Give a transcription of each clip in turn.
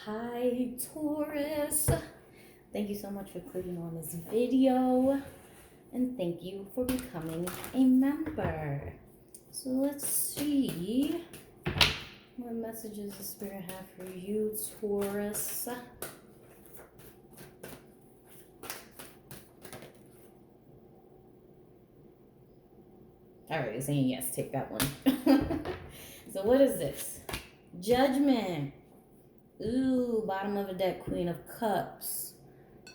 Hi, Taurus. Thank you so much for clicking on this video and thank you for becoming a member. So let's see what messages the Spirit have for you, Taurus. All right, saying yes, take that one. So what is this? Judgment. Ooh, bottom of the deck, Queen of Cups.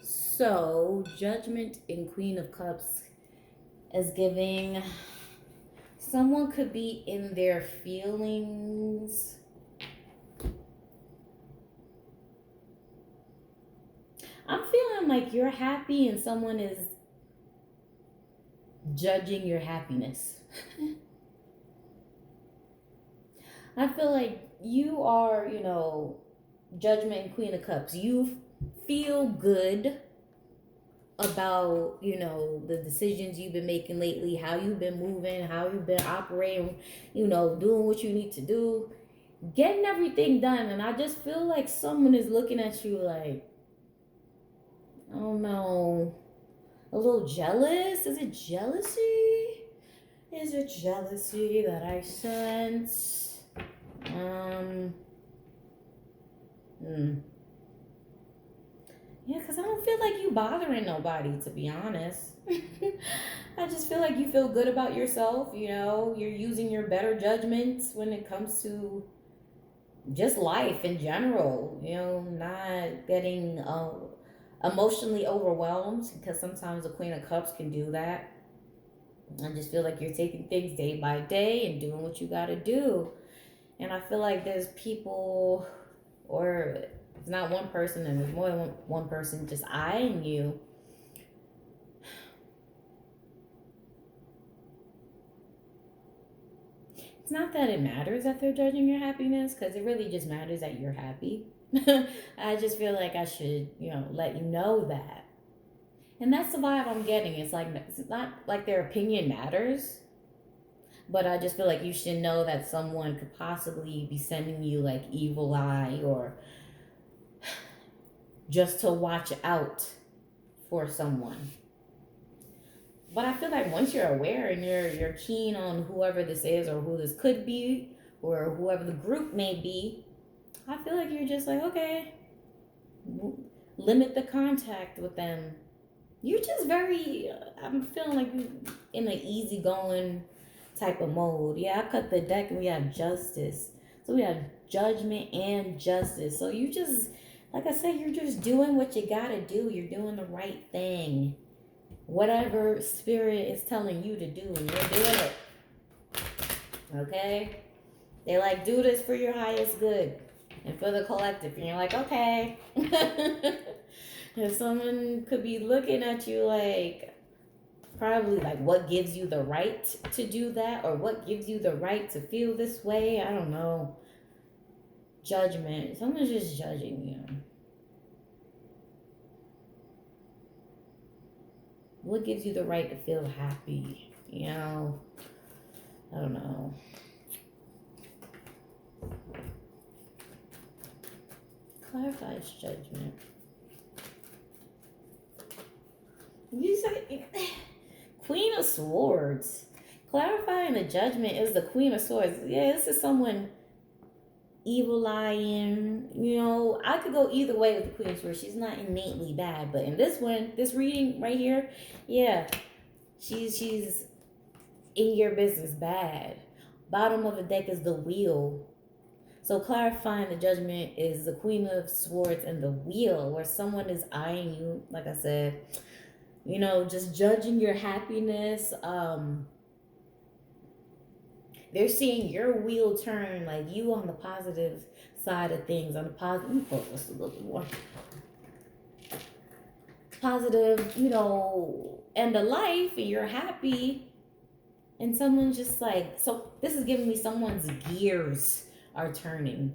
So, Judgment in Queen of Cups is giving someone could be in their feelings. I'm feeling like you're happy and someone is judging your happiness. I feel like you are, Judgment and Queen of Cups. You feel good about, the decisions you've been making lately, how you've been moving, how you've been operating, doing what you need to do, getting everything done. And I just feel like someone is looking at you like, I don't know, a little jealous. Is it jealousy? Is it jealousy that I sense? Yeah, because I don't feel like you bothering nobody, to be honest. I just feel like you feel good about yourself. You're using your better judgments when it comes to just life in general. Not getting emotionally overwhelmed, because sometimes the Queen of Cups can do that. I just feel like you're taking things day by day and doing what you got to do. And I feel like there's people, or it's not one person, and there's more than one person just eyeing you. It's not that it matters that they're judging your happiness, because it really just matters that you're happy. I just feel like I should, let you know that. And that's the vibe I'm getting. It's not like their opinion matters, but I just feel like you should know that someone could possibly be sending you like evil eye, or just to watch out for someone. But I feel like once you're aware and you're keen on whoever this is, or who this could be, or whoever the group may be, I feel like you're just like, okay, limit the contact with them. You're just very, I'm feeling like you in an easygoing type of mode. Yeah, I cut the deck and we have justice. So we have judgment and justice. So you just, like I said, you're just doing what you gotta do. You're doing the right thing. Whatever spirit is telling you to do, and you're doing it. Okay? They like, do this for your highest good and for the collective. And you're like, okay. If someone could be looking at you like, probably like, what gives you the right to do that? Or what gives you the right to feel this way? I don't know. Judgment. Someone's just judging you. What gives you the right to feel happy? I don't know. Clarifies judgment. You say Queen of Swords. Clarifying the judgment is the Queen of Swords. Yeah, this is someone evil eyeing. I could go either way with the Queen of Swords. She's not innately bad, but in this one, this reading right here, yeah, she's in your business bad. Bottom of the deck is the Wheel. So clarifying the judgment is the Queen of Swords and the Wheel, where someone is eyeing you, like I said, just judging your happiness. They're seeing your wheel turn, like you on the positive side of things, on the positive. Let me pull this a little bit more. Positive, end of life, and you're happy. And someone's just like, so this is giving me someone's gears are turning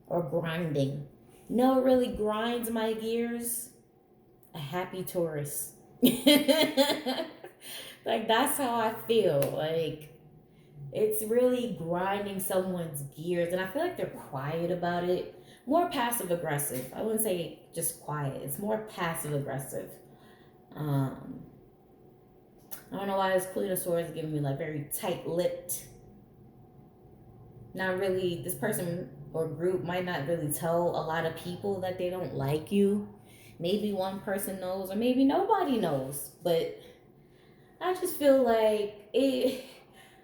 or grinding. It really grinds my gears? A happy Taurus. Like, that's how I feel. Like, it's really grinding someone's gears. And I feel like they're quiet about it, more passive aggressive. I wouldn't say just quiet. It's more passive aggressive. Um, I don't know why this Queen of Swords is giving me like very tight lipped. Not really. This person or group might not really tell a lot of people that they don't like you. Maybe one person knows, or maybe nobody knows. But I just feel like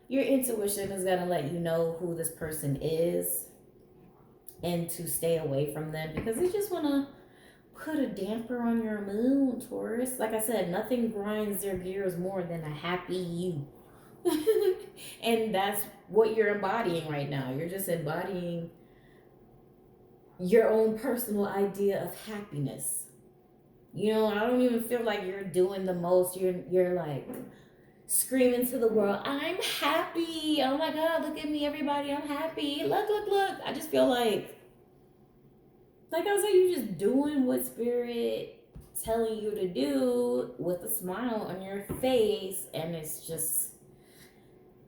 your intuition is gonna let you know who this person is and to stay away from them because they just wanna put a damper on your mood, Taurus. Like I said, nothing grinds their gears more than a happy you. And that's what you're embodying right now. You're just embodying your own personal idea of happiness. You know, I don't even feel like you're doing the most. You're like screaming to the world, I'm happy. Oh my god, look at me, everybody. I'm happy. Look. I just feel like I said, you just doing what spirit telling you to do with a smile on your face, and it's just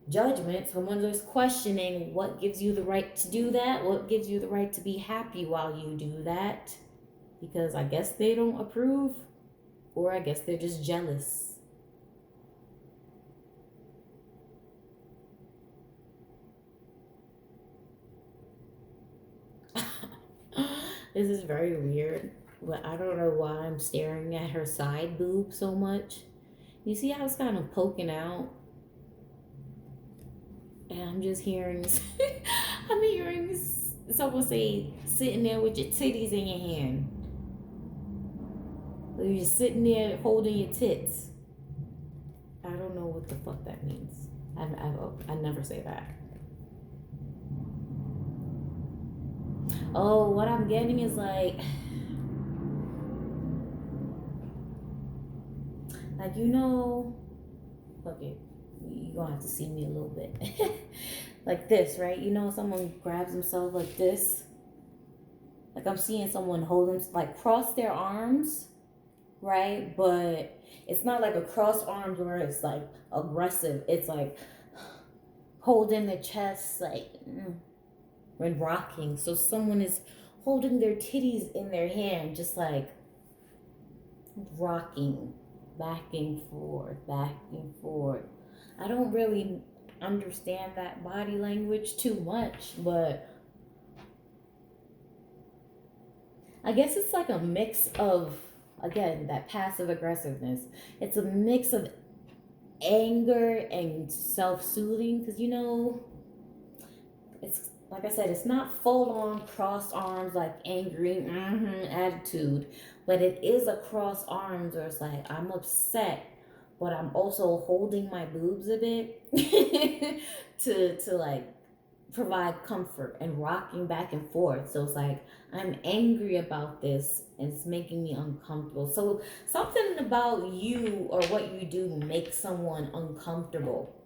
judgment. Someone just questioning what gives you the right to do that, what gives you the right to be happy while you do that, because I guess they don't approve, or I guess they're just jealous. This is very weird, but I don't know why I'm staring at her side boob so much. You see how it's kind of poking out? And I'm just hearing, I'm hearing someone say, sitting there with your titties in your hand. So you're just sitting there holding your tits. I don't know what the fuck that means. I never say that. Oh, what I'm getting is like you know, okay, you're gonna have to see me a little bit. Like this, right? You know, someone grabs himself like this. Like I'm seeing someone hold them, like cross their arms, right? But it's not like a cross arms where it's like aggressive. It's like holding the chest, like when rocking. So someone is holding their titties in their hand, just like rocking back and forth, back and forth. I don't really understand that body language too much, but I guess it's like a mix of, again, that passive aggressiveness. It's a mix of anger and self-soothing because you know it's like I said, it's not full on crossed arms like angry attitude, but it is a cross arms where it's like I'm upset, but I'm also holding my boobs a bit to like provide comfort and rocking back and forth. So it's like I'm angry about this and it's making me uncomfortable. So something about you or what you do makes someone uncomfortable.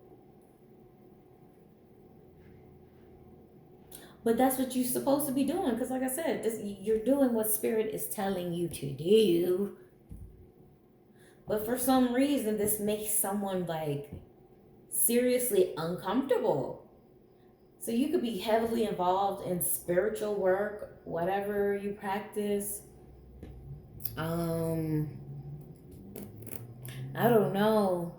But that's what you're supposed to be doing because like I said, you're doing what spirit is telling you to do. But for some reason this makes someone like seriously uncomfortable. So you could be heavily involved in spiritual work, whatever you practice. Um, I don't know.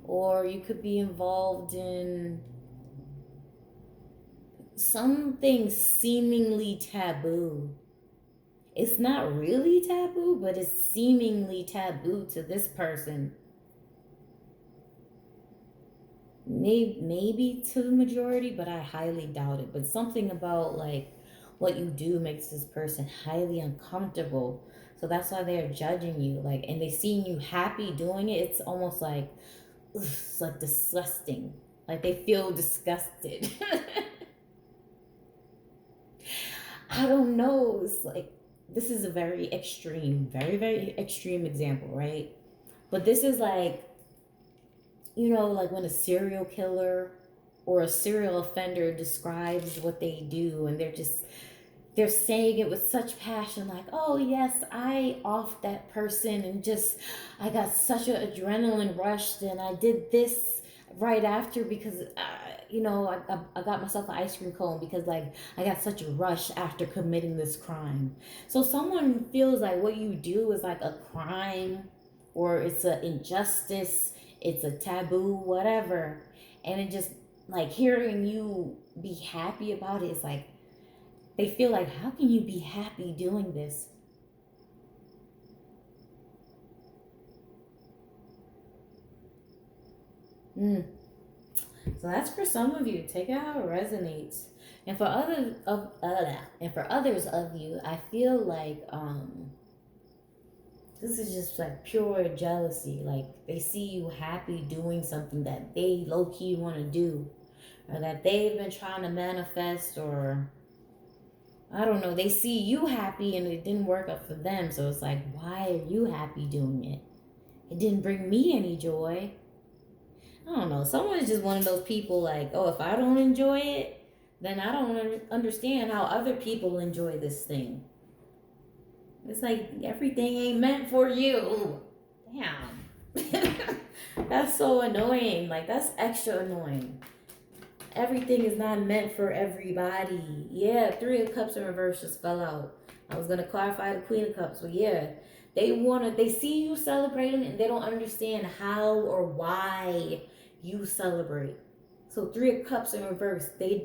Or you could be involved in something seemingly taboo. It's not really taboo, but it's seemingly taboo to this person. Maybe to the majority, but I highly doubt it. But something about like what you do makes this person highly uncomfortable. So that's why they're judging you. Like, and they seeing you happy doing it. It's almost like, ugh, it's like disgusting. Like they feel disgusted. I don't know. It's like this is a very extreme, very extreme example, right? But this is like, you know, like when a serial killer or a serial offender describes what they do and they're saying it with such passion, like, oh yes, I offed that person and just I got such an adrenaline rush and I did this right after because I got myself an ice cream cone because like I got such a rush after committing this crime. So someone feels like what you do is like a crime, or it's an injustice, it's a taboo, whatever. And it just, like, hearing you be happy about it is like, they feel like, how can you be happy doing this? Mm. So that's for some of you. Take it how it resonates. And for others of you, I feel like this is just like pure jealousy. Like they see you happy doing something that they low key want to do, or that they've been trying to manifest, or I don't know. They see you happy and it didn't work out for them, so it's like, why are you happy doing it? It didn't bring me any joy. I don't know. Someone is just one of those people like, oh, if I don't enjoy it, then I don't understand how other people enjoy this thing. It's like everything ain't meant for you. Damn. That's so annoying. Like, that's extra annoying. Everything is not meant for everybody. Yeah, Three of Cups in reverse just fell out. I was gonna clarify the Queen of Cups, but yeah, they see you celebrating and they don't understand how or why you celebrate. So Three of Cups in reverse, they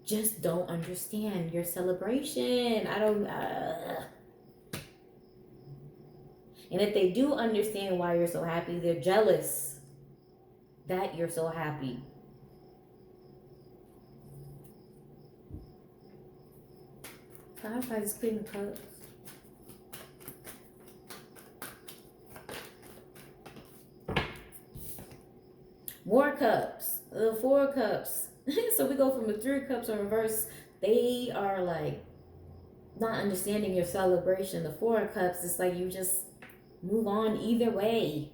just don't understand your celebration. I don't. And if they do understand why you're so happy, they're jealous that you're so happy. Clarify this Queen of Cups. More cups. The Four of Cups. So we go from the Three of Cups in reverse. They are like not understanding your celebration. The Four of Cups, it's like you just move on either way.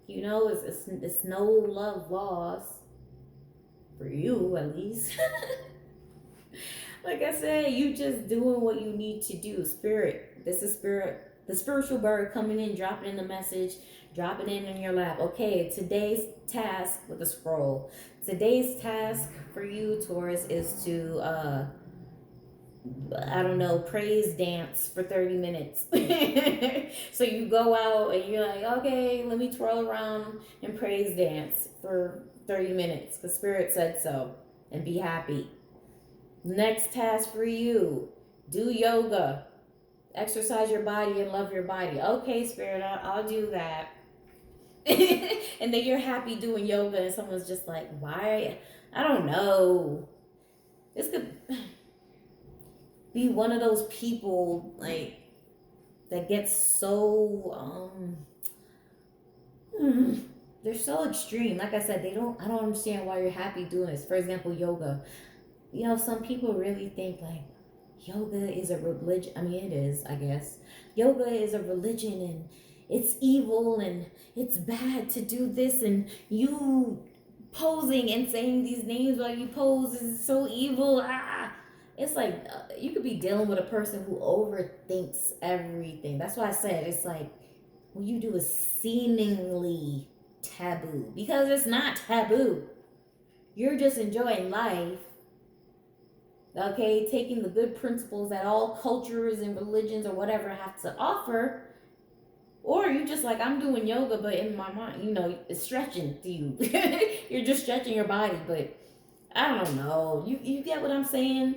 It's no love lost for you, at least. Like I said, you just doing what you need to do. Spirit, this is spirit. The spiritual bird coming in, dropping in the message, dropping in your lap. Okay, today's task with the scroll. Today's task for you, Taurus, is to I don't know, praise dance for 30 minutes. So you go out and you're like, okay, let me twirl around and praise dance for 30 minutes because Spirit said so, and be happy. Next task for you, do yoga. Exercise your body and love your body. Okay, Spirit, I'll do that. And then you're happy doing yoga and someone's just like, why? I don't know. This could be one of those people like that gets so they're so extreme. Like I said, I don't understand why you're happy doing this. For example, yoga. Some people really think like yoga is a religion. I mean, it is, I guess. Yoga is a religion and it's evil and it's bad to do this, and you posing and saying these names while you pose is so evil. It's like you could be dealing with a person who overthinks everything. That's why I said it's like what you do is seemingly taboo because it's not taboo. You're just enjoying life. Okay, taking the good principles that all cultures and religions or whatever have to offer. Or you just like, I'm doing yoga, but in my mind, it's stretching to you. You're just stretching your body, but I don't know. You get what I'm saying?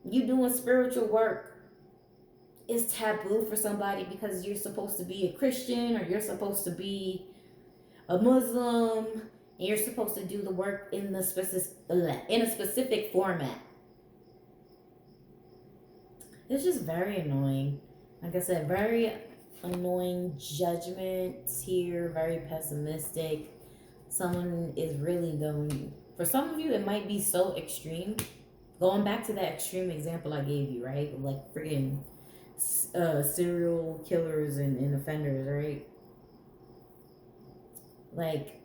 You doing spiritual work is taboo for somebody because you're supposed to be a Christian or you're supposed to be a Muslim and you're supposed to do the work in a specific format. It's just very annoying. Like I said, very annoying judgments here, very pessimistic. Someone is really going, for some of you, it might be so extreme. Going back to that extreme example I gave you, right? Like freaking serial killers and offenders, right? Like,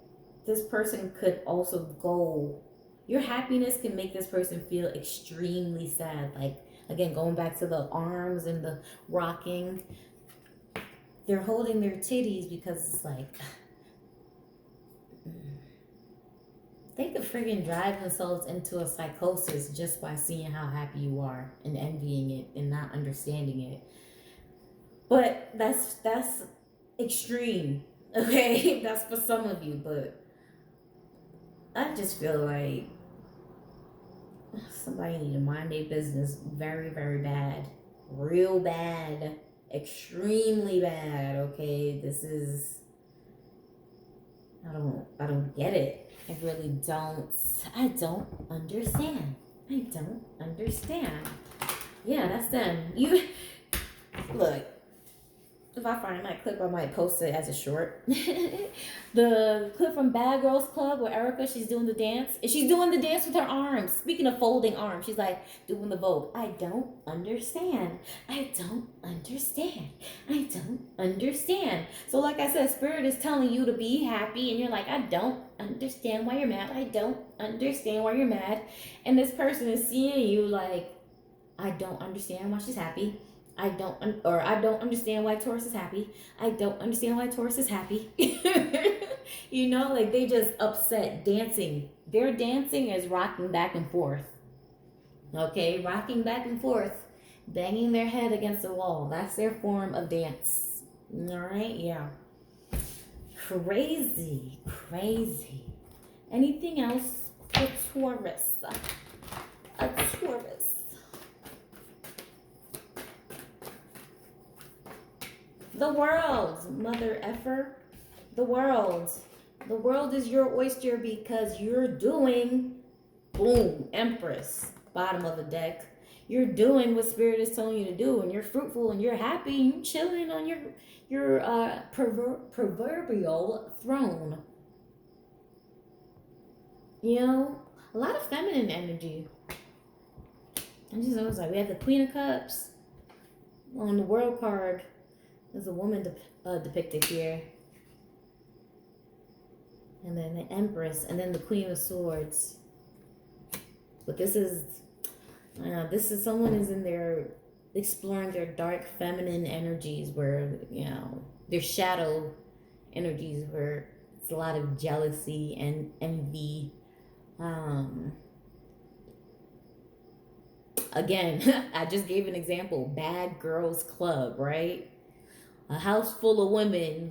this person could also go, your happiness can make this person feel extremely sad. Like, again, going back to the arms and the rocking, they're holding their titties because it's like, They could friggin' drive themselves into a psychosis just by seeing how happy you are and envying it and not understanding it. But that's extreme. Okay? That's for some of you, but I just feel like somebody need to mind their business very, very bad. Real bad. Extremely bad. Okay? This is I don't get it. I really don't. I don't understand. I don't understand. Yeah, that's them. You look. If I find that clip, I might post it as a short. The clip from Bad Girls Club where Erica, she's doing the dance. And she's doing the dance with her arms. Speaking of folding arms, she's like doing the Vogue. I don't understand. I don't understand. I don't understand. So like I said, Spirit is telling you to be happy and you're like, I don't understand why you're mad. I don't understand why you're mad. And this person is seeing you like, I don't understand why she's happy. I don't understand why Taurus is happy. I don't understand why Taurus is happy. You know, like they just upset dancing. Their dancing is rocking back and forth. Okay, rocking back and forth, banging their head against the wall. That's their form of dance. All right, yeah. Crazy, crazy. Anything else for Taurus? A Taurus. The world, mother effer. The world. The world is your oyster because you're doing, boom, Empress, bottom of the deck. You're doing what Spirit is telling you to do, and you're fruitful and you're happy. You're chilling on your proverbial throne. You know, a lot of feminine energy. I just was like, we have the Queen of Cups on the World card. There's a woman depicted here. And then the Empress. And then the Queen of Swords. But this is someone is in there exploring their dark feminine energies where, you know, their shadow energies where it's a lot of jealousy and envy. Again, I just gave an example. Bad Girls Club, right? A house full of women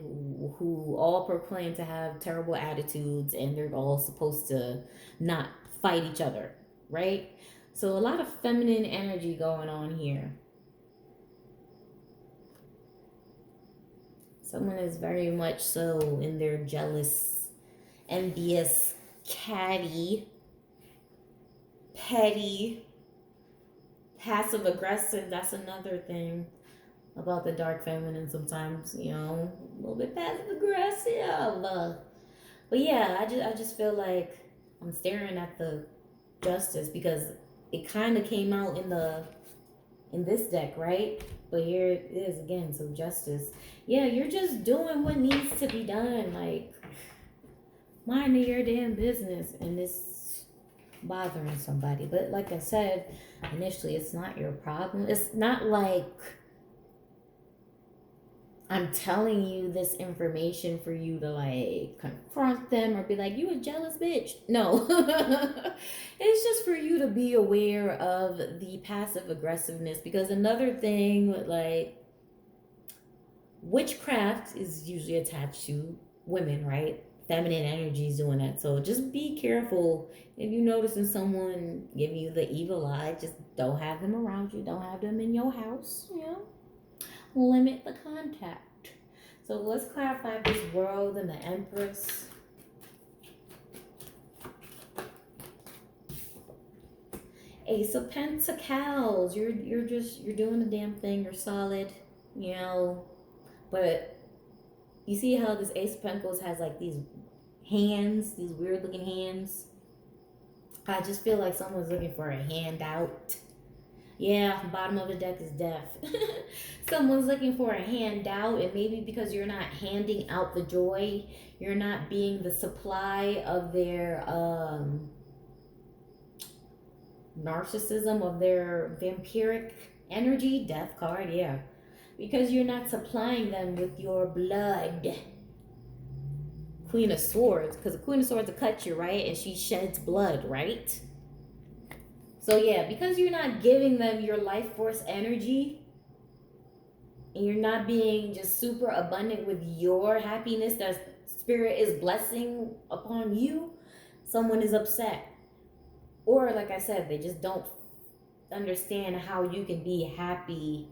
who all proclaim to have terrible attitudes and they're all supposed to not fight each other, right? So a lot of feminine energy going on here. Someone is very much so in their jealous, envious, catty, petty, passive aggressive. That's another thing about the dark feminine sometimes, you know, a little bit passive aggressive. But yeah, I just feel like I'm staring at the Justice because it kind of came out in this deck, right? But here it is again. So Justice, yeah, you're just doing what needs to be done, like minding your damn business, and it's bothering somebody. But like I said initially, it's not your problem. It's not like I'm telling you this information for you to like confront them or be like, you a jealous bitch. No. It's just for you to be aware of the passive aggressiveness. Because another thing with like witchcraft is usually attached to women, right? Feminine energy is doing that. So just be careful if you noticing someone giving you the evil eye. Just don't have them around you. Don't have them in your house, you know? Limit the contact. So let's clarify this world and the Empress. Ace of Pentacles. You're doing the damn thing. You're solid, you know. But you see how this Ace of Pentacles has like these hands, these weird looking hands. I just feel like someone's looking for a handout. Yeah, bottom of the deck is death. Someone's looking for a handout, and maybe because you're not handing out the joy, you're not being the supply of their narcissism, of their vampiric energy. Death card, yeah. Because you're not supplying them with your blood. Queen of Swords, because the Queen of Swords will cut you, right? And she sheds blood, right? So yeah, because you're not giving them your life force energy, and you're not being just super abundant with your happiness that spirit is blessing upon you, someone is upset. Or like I said, they just don't understand how you can be happy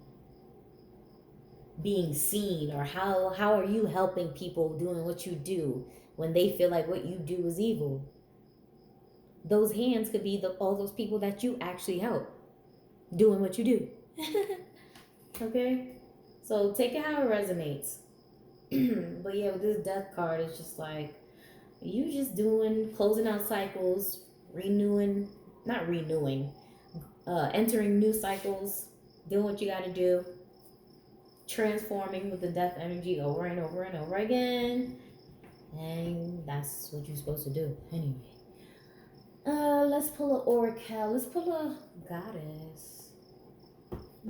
being seen, or how are you helping people doing what you do when they feel like what you do is evil. Those hands could be all those people that you actually help doing what you do. Okay, so take it how it resonates. But yeah, with this death card, it's just like you just doing closing out cycles, renewing, not renewing, entering new cycles, doing what you got to do, transforming with the death energy over and over and over again. And that's what you're supposed to do anyway. Let's pull an oracle. Let's pull a goddess.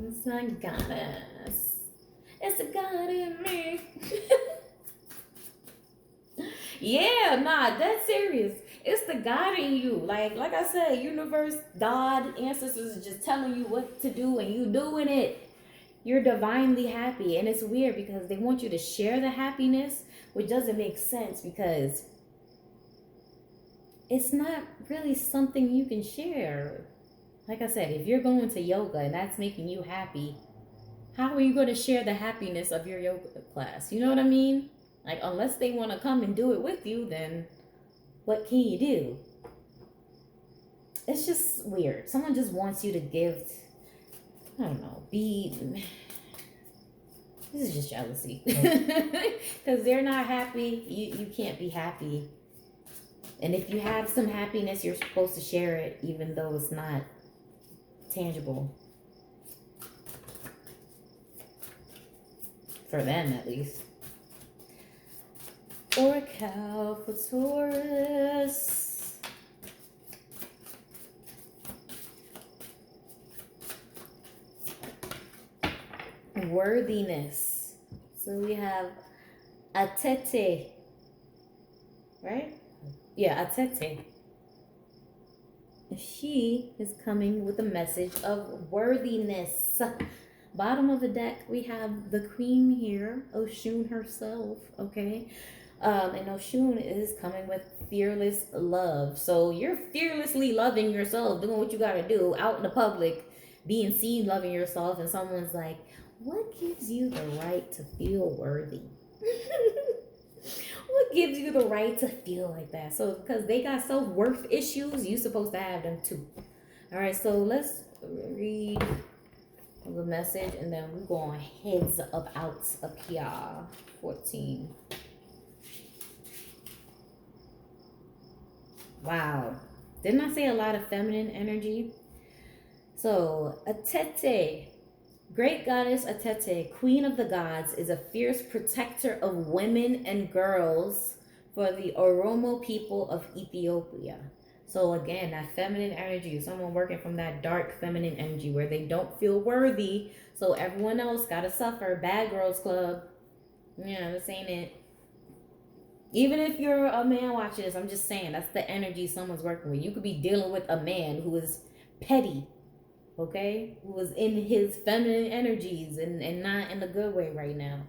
It's not goddess. It's a god in me. Yeah, nah, that's serious. It's the God in you. Like I said, universe, God, ancestors is just telling you what to do and you doing it. You're divinely happy. And it's weird because they want you to share the happiness, which doesn't make sense because it's not really something you can share. Like I said, if you're going to yoga and that's making you happy, how are you going to share the happiness of your yoga class? You know what I mean? Like, unless they want to come and do it with you, then what can you do? It's just weird. Someone just wants you to give, I don't know, this is just jealousy. Because they're not happy, you can't be happy. And if you have some happiness, you're supposed to share it, even though it's not tangible. For them, at least. Oracle for Taurus. Worthiness. So we have Atete. Right? Yeah, Atete. She is coming with a message of worthiness. Bottom of the deck, we have the queen here, Oshun herself, okay? And Oshun is coming with fearless love. So you're fearlessly loving yourself, doing what you gotta do out in the public, being seen loving yourself, and someone's like, what gives you the right to feel worthy? What gives you the right to feel like that? So because they got self-worth issues, you're supposed to have them too. All right, so let's read the message and then we go on heads up here. 14. Wow. Didn't I say a lot of feminine energy? So, Atete, great goddess Atete, queen of the gods, is a fierce protector of women and girls for the Oromo people of Ethiopia. So again, that feminine energy, someone working from that dark feminine energy where they don't feel worthy, so everyone else gotta suffer. Bad Girls Club. Yeah, this ain't it. Even if you're a man watching this, I'm just saying that's the energy someone's working with. You could be dealing with a man who is petty, okay? Who is in his feminine energies and not in the good way right now.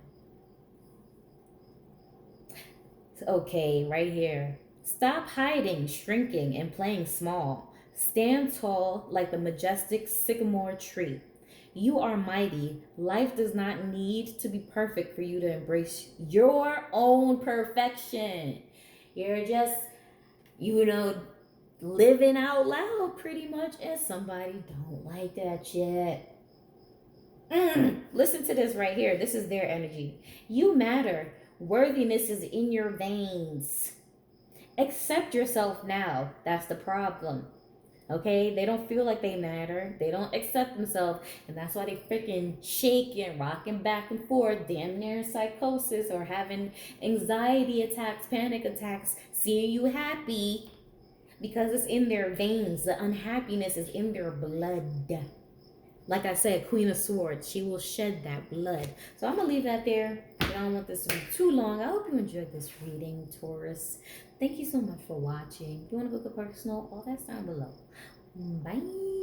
Okay, right here. Stop hiding, shrinking, and playing small. Stand tall like the majestic sycamore tree. You are mighty. Life does not need to be perfect for you to embrace your own perfection. You're just, living out loud pretty much, and somebody don't like that yet. Listen to this right here. This is their energy. You matter. Worthiness is in your veins. Accept yourself now. That's the problem. Okay? They don't feel like they matter. They don't accept themselves. And that's why they freaking shaking, rocking back and forth, damn near psychosis or having anxiety attacks, panic attacks, seeing you happy because it's in their veins. The unhappiness is in their blood. Like I said, Queen of Swords, she will shed that blood. So I'm going to leave that there. I don't want this to be too long. I hope you enjoyed this reading, Taurus. Thank you so much for watching. If you want to book a personal, all that's down below. Bye.